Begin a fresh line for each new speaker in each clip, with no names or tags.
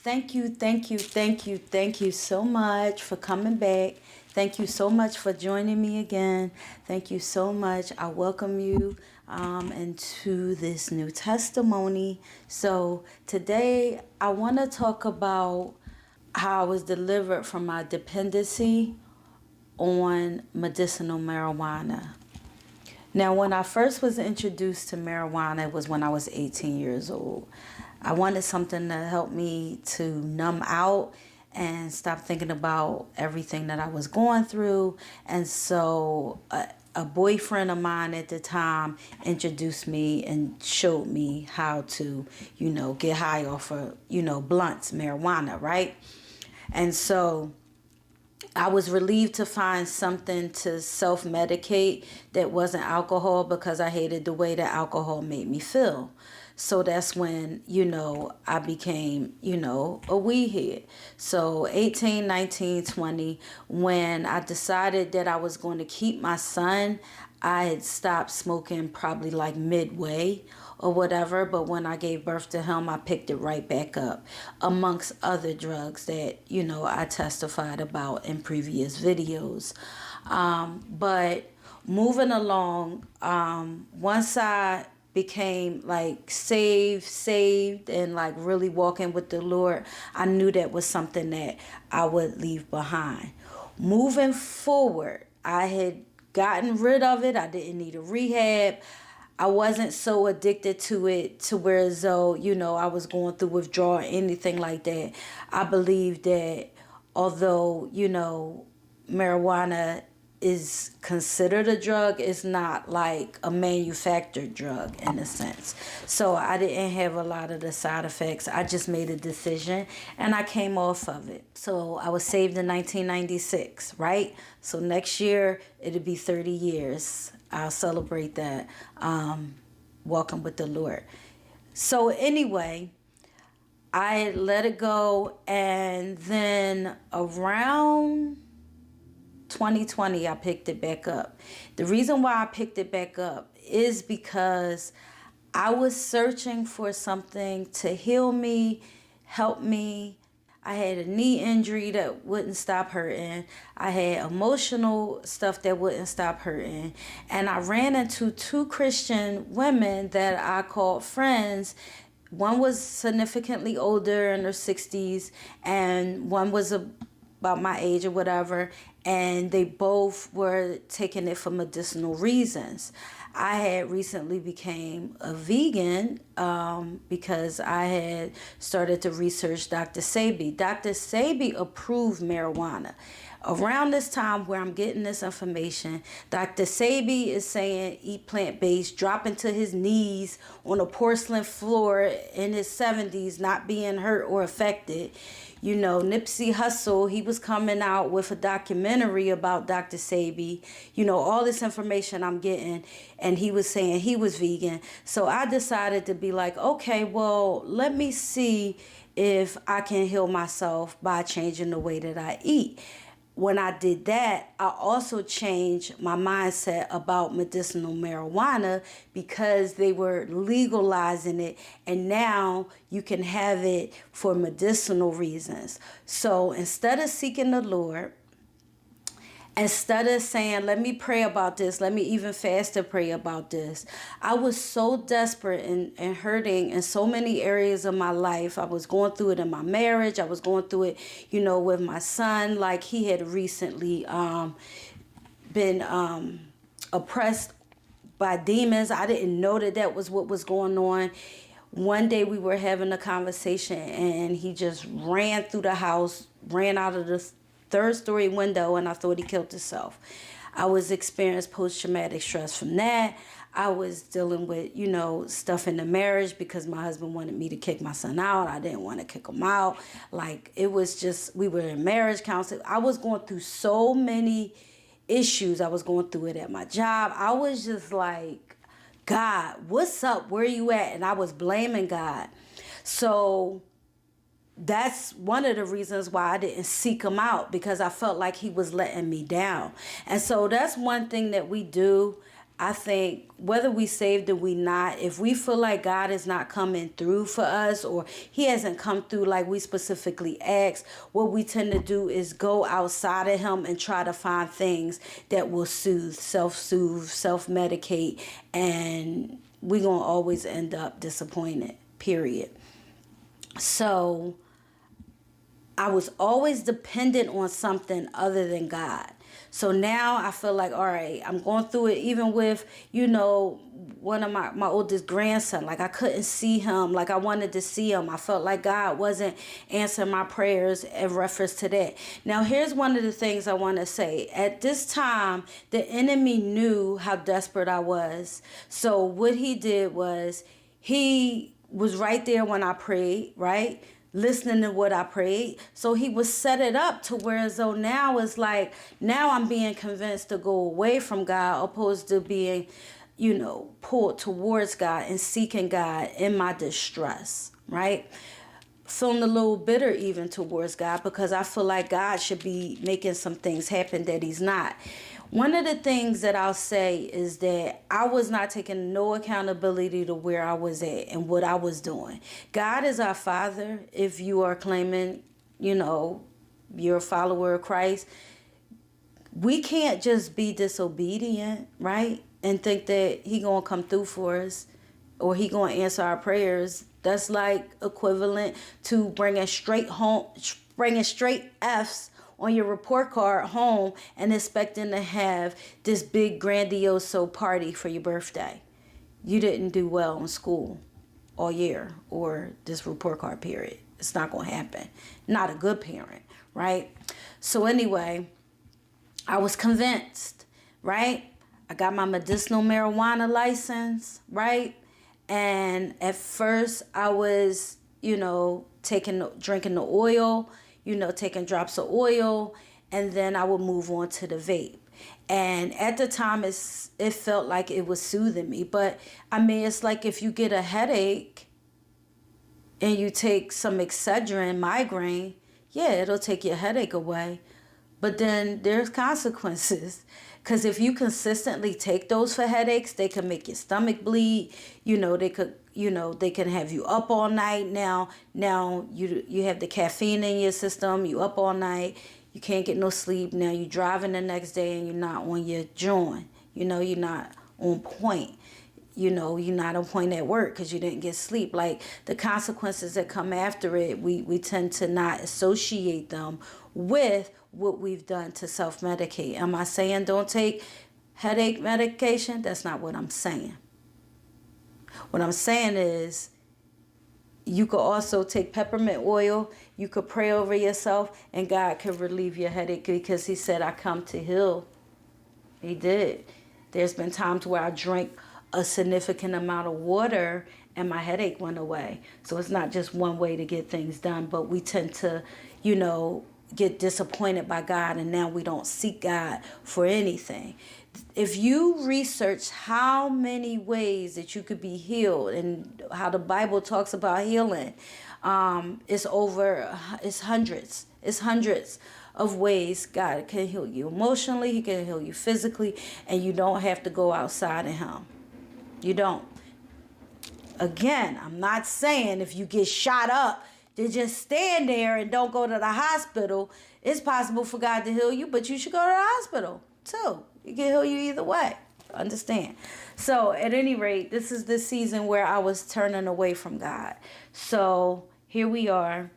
Thank you so much for coming back. Thank you so much for joining me again. Thank you so much. I welcome you into this new testimony. So today I want to talk about how I was delivered from my dependency on medicinal marijuana. Now, when I first was introduced to marijuana, it was when I was 18 years old. I wanted something to help me to numb out and stop thinking about everything that I was going through. And so a boyfriend of mine at the time introduced me and showed me how to, get high off of, blunts, marijuana, right? And so I was relieved to find something to self-medicate that wasn't alcohol, because I hated the way that alcohol made me feel. So that's when, I became, a weed head. So 18, 19, 20, when I decided that I was going to keep my son, I had stopped smoking probably like midway or whatever. But when I gave birth to him, I picked it right back up, amongst other drugs that, I testified about in previous videos. But moving along, once I became like saved and like really walking with the Lord, I knew that was something that I would leave behind. Moving forward, I had gotten rid of it. I didn't need a rehab. I wasn't so addicted to it to where as though, I was going through withdrawal or anything like that. I believe that although, marijuana is considered a drug, it's not like a manufactured drug in a sense. So I didn't have a lot of the side effects. I just made a decision and I came off of it. So I was saved in 1996, right? So next year it'll be 30 years. I'll celebrate that, walking with the Lord. So anyway, I let it go, and then around 2020 I picked it back up. The reason why I picked it back up is because I was searching for something to heal me, help me. I had a knee injury that wouldn't stop hurting. I had emotional stuff that wouldn't stop hurting. And I ran into two Christian women that I called friends. One was significantly older, in her 60s, and one was about my age or whatever, and they both were taking it for medicinal reasons. I had recently became a vegan because I had started to research Dr. Sebi. Dr. Sebi approved marijuana. Around this time where I'm getting this information, Dr. Sebi is saying eat plant-based, dropping to his knees on a porcelain floor in his 70s, not being hurt or affected. Nipsey Hussle, he was coming out with a documentary about Dr. Sebi. All this information I'm getting, and he was saying he was vegan. So I decided to be like, okay, well, let me see if I can heal myself by changing the way that I eat. When I did that, I also changed my mindset about medicinal marijuana, because they were legalizing it, and now you can have it for medicinal reasons. So instead of seeking the Lord, instead of saying, let me pray about this, let me even fast to pray about this, I was so desperate and hurting in so many areas of my life. I was going through it in my marriage. I was going through it, with my son. Like, he had recently been oppressed by demons. I didn't know that was what was going on. One day we were having a conversation, and he just ran through the house, ran out of the third-story window, and I thought he killed himself. I was experiencing post-traumatic stress from that. I was dealing with, stuff in the marriage, because my husband wanted me to kick my son out. I didn't want to kick him out. Like, it was just, we were in marriage counseling. I was going through so many issues. I was going through it at my job. I was just like, God, what's up? Where you at? And I was blaming God. So that's one of the reasons why I didn't seek him out, because I felt like he was letting me down. And so that's one thing that we do. I think whether we saved or we not, if we feel like God is not coming through for us, or he hasn't come through like we specifically asked, what we tend to do is go outside of him and try to find things that will self-soothe, self-medicate, and we're going to always end up disappointed, period. So I was always dependent on something other than God. So now I feel like, all right, I'm going through it even with, one of my oldest grandson. Like I couldn't see him like I wanted to see him. I felt like God wasn't answering my prayers in reference to that. Now, here's one of the things I want to say. At this time, the enemy knew how desperate I was. So what he did was he was right there when I prayed, right? Listening to what I prayed. So he would set it up to where as though now it's like, now I'm being convinced to go away from God opposed to being, pulled towards God and seeking God in my distress, right? Feeling a little bitter even towards God because I feel like God should be making some things happen that he's not. One of the things that I'll say is that I was not taking no accountability to where I was at and what I was doing. God is our Father. If you are claiming, you're a follower of Christ, we can't just be disobedient, right? And think that he gonna come through for us or he gonna answer our prayers. That's like equivalent to bringing straight F's on your report card home and expecting to have this big grandiose party for your birthday. You didn't do well in school all year or this report card period. It's not going to happen. Not a good parent, right? So anyway, I was convinced, right? I got my medicinal marijuana license, right? And at first I was, drinking the oil, taking drops of oil, and then I would move on to the vape. And at the time, it felt like it was soothing me. But, it's like if you get a headache and you take some Excedrin, migraine, yeah, it'll take your headache away. But then there's consequences. Because if you consistently take those for headaches, they can make your stomach bleed. They can have you up all night. Now you have the caffeine in your system. You up all night. You can't get no sleep. Now you driving the next day and you're not on your joint. You're not on point. You're not on point at work because you didn't get sleep. Like the consequences that come after it, we tend to not associate them with what we've done to self-medicate. Am I saying don't take headache medication? That's not what I'm saying. What I'm saying is you could also take peppermint oil. You could pray over yourself and God could relieve your headache because he said, I come to heal. He did. There's been times where I drank a significant amount of water and my headache went away. So it's not just one way to get things done, but we tend to, get disappointed by God and now we don't seek God for anything. If you research how many ways that you could be healed and how the Bible talks about healing, it's hundreds of ways God can heal you emotionally, he can heal you physically, and you don't have to go outside of him. You don't. Again, I'm not saying if you get shot up to just stand there and don't go to the hospital. It's possible for God to heal you, but you should go to the hospital too. He can heal you either way. Understand? So at any rate, this is the season where I was turning away from God. So here we are.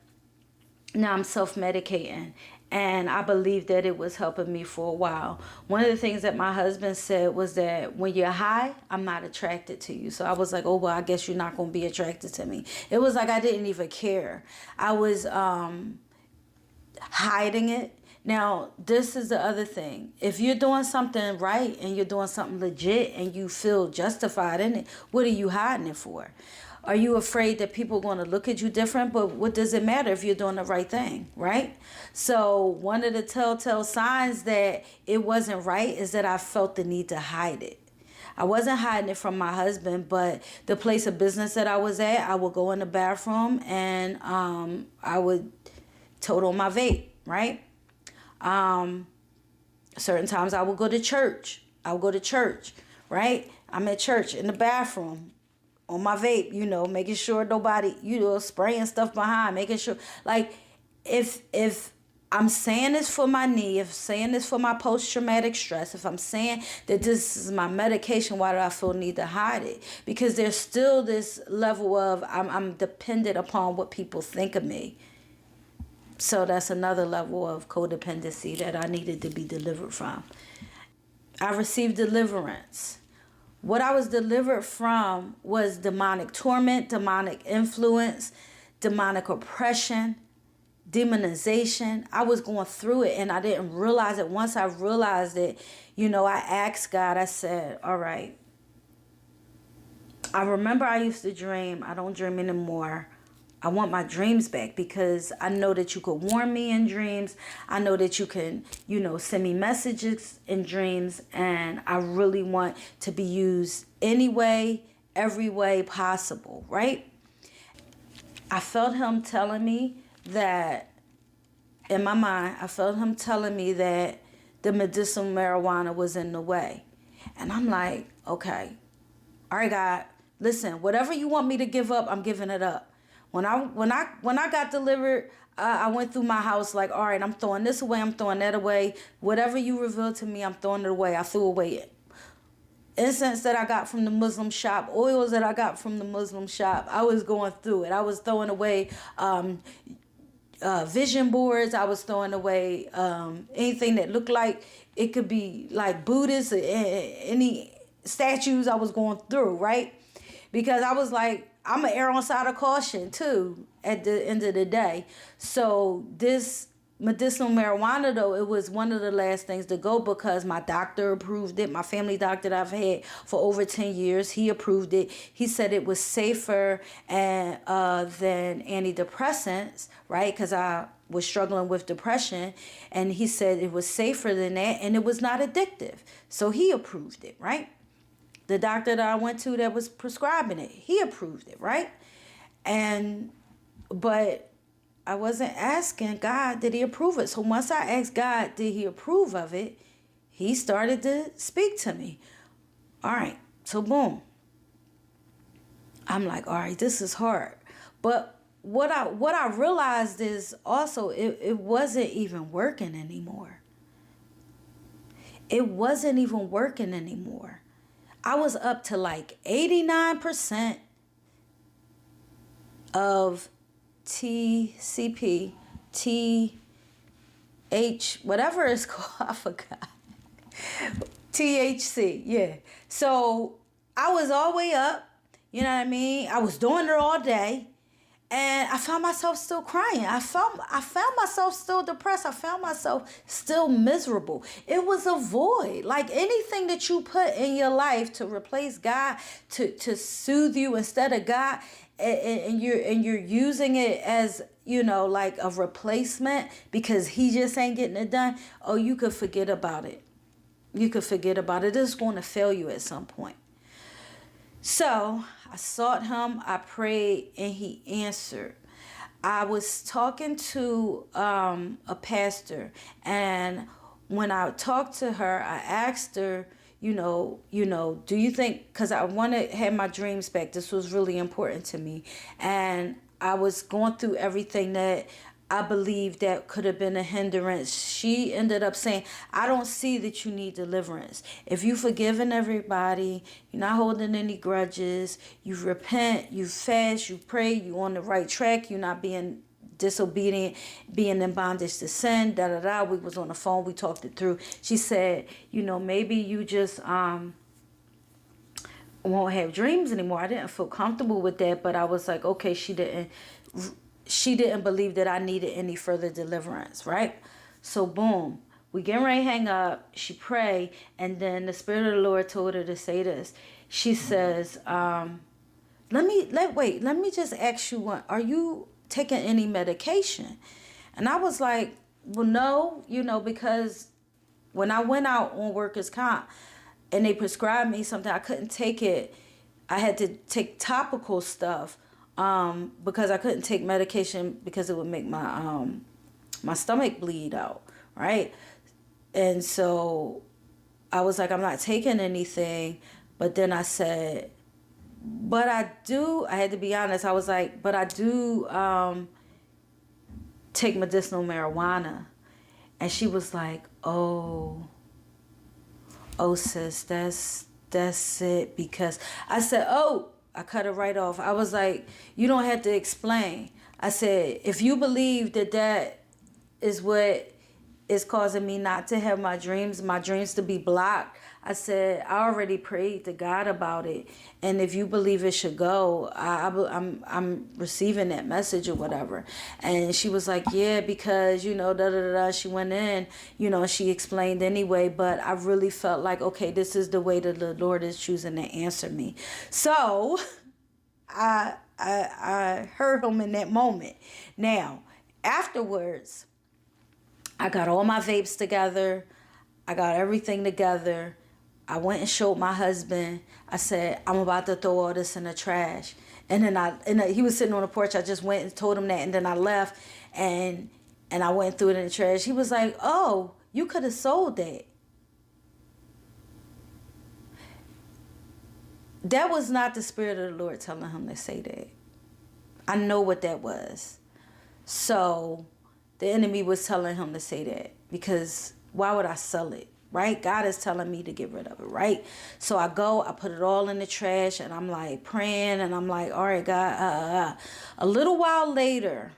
Now I'm self-medicating. And I believe that it was helping me for a while. One of the things that my husband said was that when you're high, I'm not attracted to you. So I was like, oh, well, I guess you're not going to be attracted to me. It was like I didn't even care. I was hiding it. Now, this is the other thing. If you're doing something right and you're doing something legit and you feel justified in it, what are you hiding it for? Are you afraid that people are going to look at you different? But what does it matter if you're doing the right thing, right? So one of the telltale signs that it wasn't right is that I felt the need to hide it. I wasn't hiding it from my husband, but the place of business that I was at, I would go in the bathroom and I would tote on my vape, right? Certain times I would go to church. I would go to church. right? I'm at church in the bathroom on my vape, making sure nobody, spraying stuff behind, making sure, like, if I'm saying this for my knee, if I'm saying this for my post-traumatic stress, if I'm saying that this is my medication, why do I feel need to hide it? Because there's still this level of I'm dependent upon what people think of me. So that's another level of codependency that I needed to be delivered from. I received deliverance. What I was delivered from was demonic torment, demonic influence, demonic oppression, demonization. I was going through it and I didn't realize it. Once I realized it, I asked God, I said, all right. I remember I used to dream. I don't dream anymore. I want my dreams back because I know that you could warn me in dreams. I know that you can, send me messages in dreams. And I really want to be used any way, every way possible, right? I felt him telling me that, in my mind, I felt him telling me that the medicinal marijuana was in the way. And I'm like, okay, all right, God, listen, whatever you want me to give up, I'm giving it up. When I got delivered, I went through my house like, all right, I'm throwing this away, I'm throwing that away. Whatever you revealed to me, I'm throwing it away. I threw away incense that I got from the Muslim shop, oils that I got from the Muslim shop. I was going through it. I was throwing away vision boards. I was throwing away anything that looked like it could be like Buddhist, any statues I was going through, right? Because I was like, I'm going to err on side of caution too at the end of the day. So this medicinal marijuana, though, it was one of the last things to go because my doctor approved it. My family doctor that I've had for over 10 years, he approved it. He said it was safer than antidepressants, right? Because I was struggling with depression. And he said it was safer than that and it was not addictive. So he approved it, right? The doctor that I went to that was prescribing it, he approved it, right? But I wasn't asking God, did he approve it? So once I asked God, did he approve of it? He started to speak to me. All right, so boom. I'm like, all right, this is hard. But what I realized is also it wasn't even working anymore. It wasn't even working anymore. I was up to like 89% of TCP, whatever it's called, I forgot. THC, yeah. So I was all the way up, you know what I mean? I was doing it all day. And I found myself still crying. I found myself still depressed. I found myself still miserable. It was a void. Like anything that you put in your life to replace God, to soothe you instead of God, and you're using it as, like a replacement because he just ain't getting it done. Oh, you could forget about it. You could forget about it. It's going to fail you at some point. So I sought him, I prayed, and he answered. I was talking to a pastor, and when I talked to her, I asked her, do you think, because I want to have my dreams back. This was really important to me. And I was going through everything that I believe that could have been a hindrance. She ended up saying, I don't see that you need deliverance. If you've forgiven everybody, you're not holding any grudges, you repent, you fast, you pray, you're on the right track, you're not being disobedient, being in bondage to sin, We was on the phone, we talked it through. She said, maybe you just won't have dreams anymore. I didn't feel comfortable with that, but I was like, okay, she didn't believe that I needed any further deliverance, right? So boom, we getting ready to hang up. She prayed, and then the Spirit of the Lord told her to say this. She says, let me just ask you one. Are you taking any medication? And I was like, well, no, because when I went out on workers' comp and they prescribed me something, I couldn't take it. I had to take topical stuff. Because I couldn't take medication because it would make my stomach bleed out, right? And so I was like, I'm not taking anything, But then I said, but I had to be honest. I was like, but I do take medicinal marijuana. And she was like, oh sis, that's it. Because I said, oh, I cut it right off. I was like, you don't have to explain. I said, if you believe that is what is causing me not to have my dreams to be blocked, I said, I already prayed to God about it, and if you believe it should go, I'm receiving that message or whatever. And she was like, yeah, because da da da da. She went in, she explained anyway, but I really felt like, okay, this is the way that the Lord is choosing to answer me. So I heard him in that moment. Now, afterwards, I got all my vapes together. I got everything together. I went and showed my husband. I said, I'm about to throw all this in the trash. And then he was sitting on the porch. I just went and told him that. And then I left and I went through it in the trash. He was like, oh, you could have sold that. That was not the Spirit of the Lord telling him to say that. I know what that was. So the enemy was telling him to say that, because why would I sell it? Right? God is telling me to get rid of it, right? So I put it all in the trash, and I'm like praying, and I'm like, all right, God. A little while later,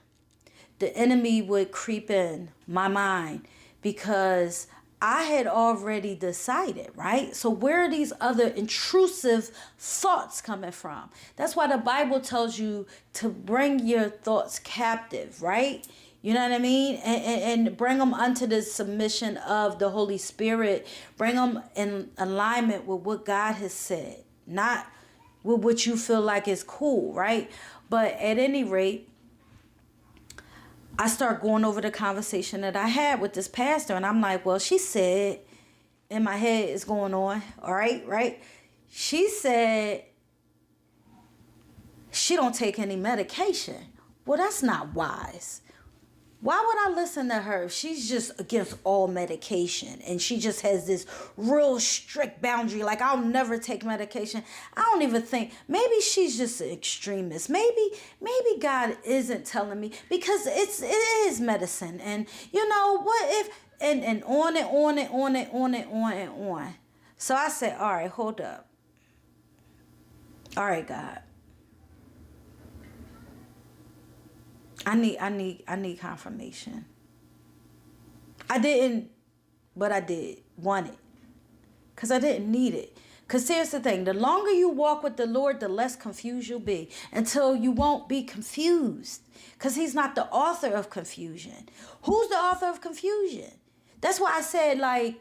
the enemy would creep in my mind, because I had already decided, right? So where are these other intrusive thoughts coming from? That's why the Bible tells you to bring your thoughts captive, right? You know what I mean? And bring them unto the submission of the Holy Spirit. Bring them in alignment with what God has said, not with what you feel like is cool, right? But at any rate, I start going over the conversation that I had with this pastor, and I'm like, well, she said, in my head is going on, all right? She said she don't take any medication. Well, that's not wise. Why would I listen to her if she's just against all medication and she just has this real strict boundary, like I'll never take medication? I don't even think, maybe she's just an extremist. Maybe God isn't telling me, because it is medicine. And what if, and on and on and on and on and on and on. So I said, all right, hold up. All right, God. I need confirmation. I didn't, but I did want it, because I didn't need it. Because here's the thing, the longer you walk with the Lord, the less confused you'll be, until you won't be confused, because he's not the author of confusion. Who's the author of confusion? That's why I said, like,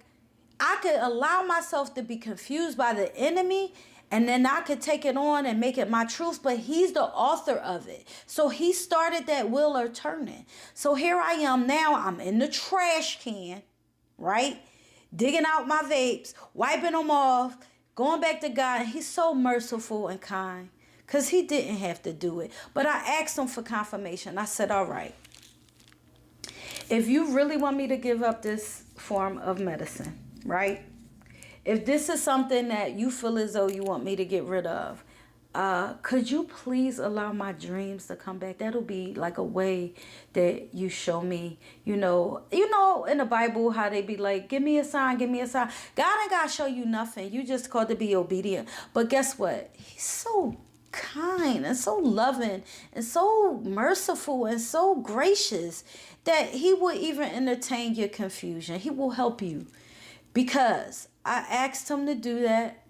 I could allow myself to be confused by the enemy, and then I could take it on and make it my truth, but he's the author of it. So he started that wheel of turning. So here I am now, I'm in the trash can, right? Digging out my vapes, wiping them off, going back to God. And he's so merciful and kind, because he didn't have to do it. But I asked him for confirmation. I said, all right, if you really want me to give up this form of medicine, right? If this is something that you feel as though you want me to get rid of, could you please allow my dreams to come back? That'll be like a way that you show me, in the Bible, how they be like, give me a sign, give me a sign. God ain't got to show you nothing. You just called to be obedient. But guess what? He's so kind and so loving and so merciful and so gracious that he will even entertain your confusion. He will help you, because I asked him to do that,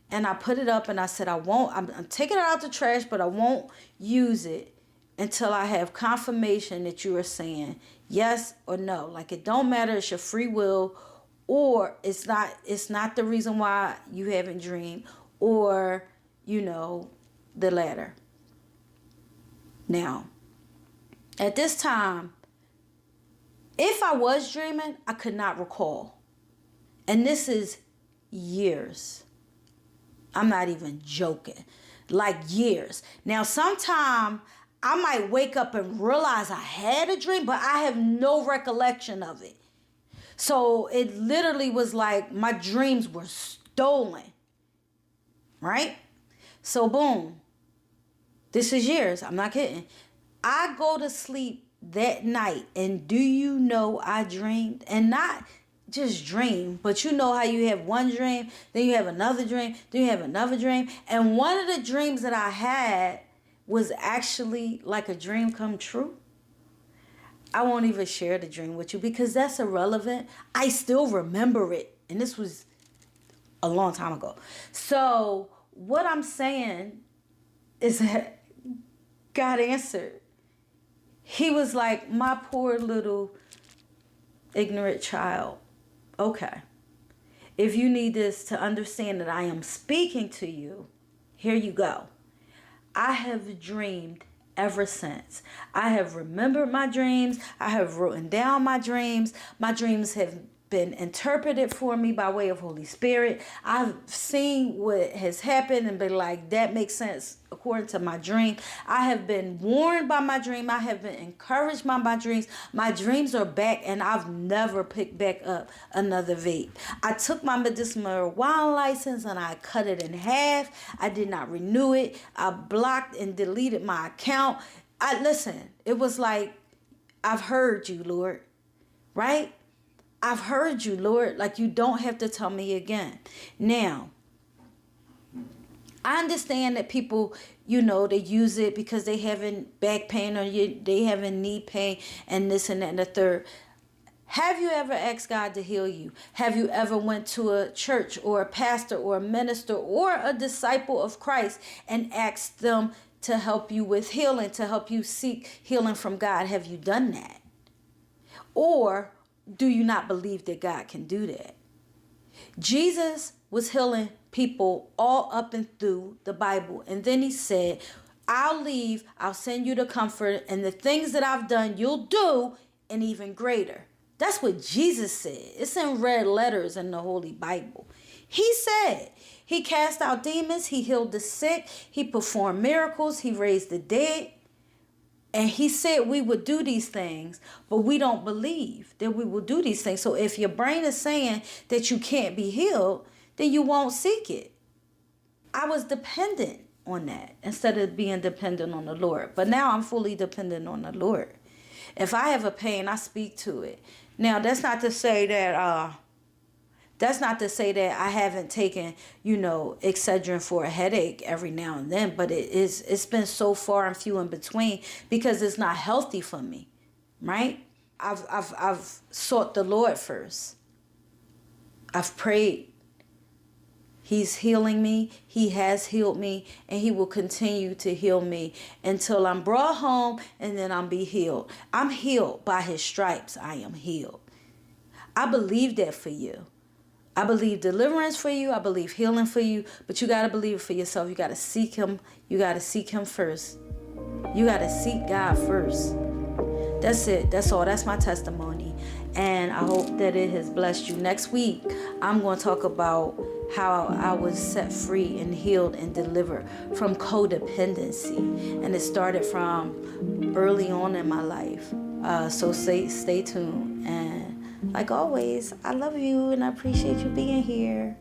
and I put it up, and I said, I'm taking it out the trash, but I won't use it until I have confirmation that you are saying yes or no. Like, it don't matter, it's your free will, or it's not the reason why you haven't dreamed, or, the latter. Now, at this time, if I was dreaming, I could not recall. And this is years. I'm not even joking. Like years. Now, sometime I might wake up and realize I had a dream, but I have no recollection of it. So it literally was like my dreams were stolen. right? So boom, this is years. I'm not kidding. I go to sleep that night, and do you know I dreamed? And not just dream, but you know how you have one dream, then you have another dream, then you have another dream. And one of the dreams that I had was actually like a dream come true. I won't even share the dream with you because that's irrelevant. I still remember it. And this was a long time ago. So what I'm saying is that God answered. He was like, my poor little ignorant child. Okay. If you need this to understand that I am speaking to you, here you go. I have dreamed ever since. I have remembered my dreams. I have written down my dreams. My dreams have been interpreted for me by way of Holy Spirit. I've seen what has happened and been like, that makes sense according to my dream. I have been warned by my dream. I have been encouraged by my dreams. My dreams are back, and I've never picked back up another vape. I took my medicinal marijuana license and I cut it in half. I did not renew it. I blocked and deleted my account. It was like, I've heard you, Lord, right? I've heard you, Lord. Like, you don't have to tell me again. Now, I understand that people, they use it because they having back pain or they having knee pain and this and that and the third. Have you ever asked God to heal you? Have you ever went to a church or a pastor or a minister or a disciple of Christ and asked them to help you with healing, to help you seek healing from God? Have you done that? Or do you not believe that God can do that? Jesus was healing people all up and through the Bible. And then he said, I'll leave, I'll send you the comfort, and the things that I've done, you'll do, and even greater. That's what Jesus said. It's in red letters in the Holy Bible. He said he cast out demons, he healed the sick, he performed miracles, he raised the dead. And he said we would do these things, but we don't believe that we will do these things. So if your brain is saying that you can't be healed, then you won't seek it. I was dependent on that instead of being dependent on the Lord. But now I'm fully dependent on the Lord. If I have a pain, I speak to it. Now, that's not to say that I haven't taken, Excedrin for a headache every now and then, but it's been so far and few in between because it's not healthy for me, right? I've sought the Lord first. I've prayed. He's healing me. He has healed me, and he will continue to heal me until I'm brought home, and then I'll be healed. I'm healed by his stripes. I am healed. I believe that for you. I believe deliverance for you. I believe healing for you. But you got to believe it for yourself. You got to seek him. You got to seek him first. You got to seek God first. That's it. That's all. That's my testimony. And I hope that it has blessed you. Next week, I'm going to talk about how I was set free and healed and delivered from codependency. And it started from early on in my life. So stay tuned. And like always, I love you and I appreciate you being here.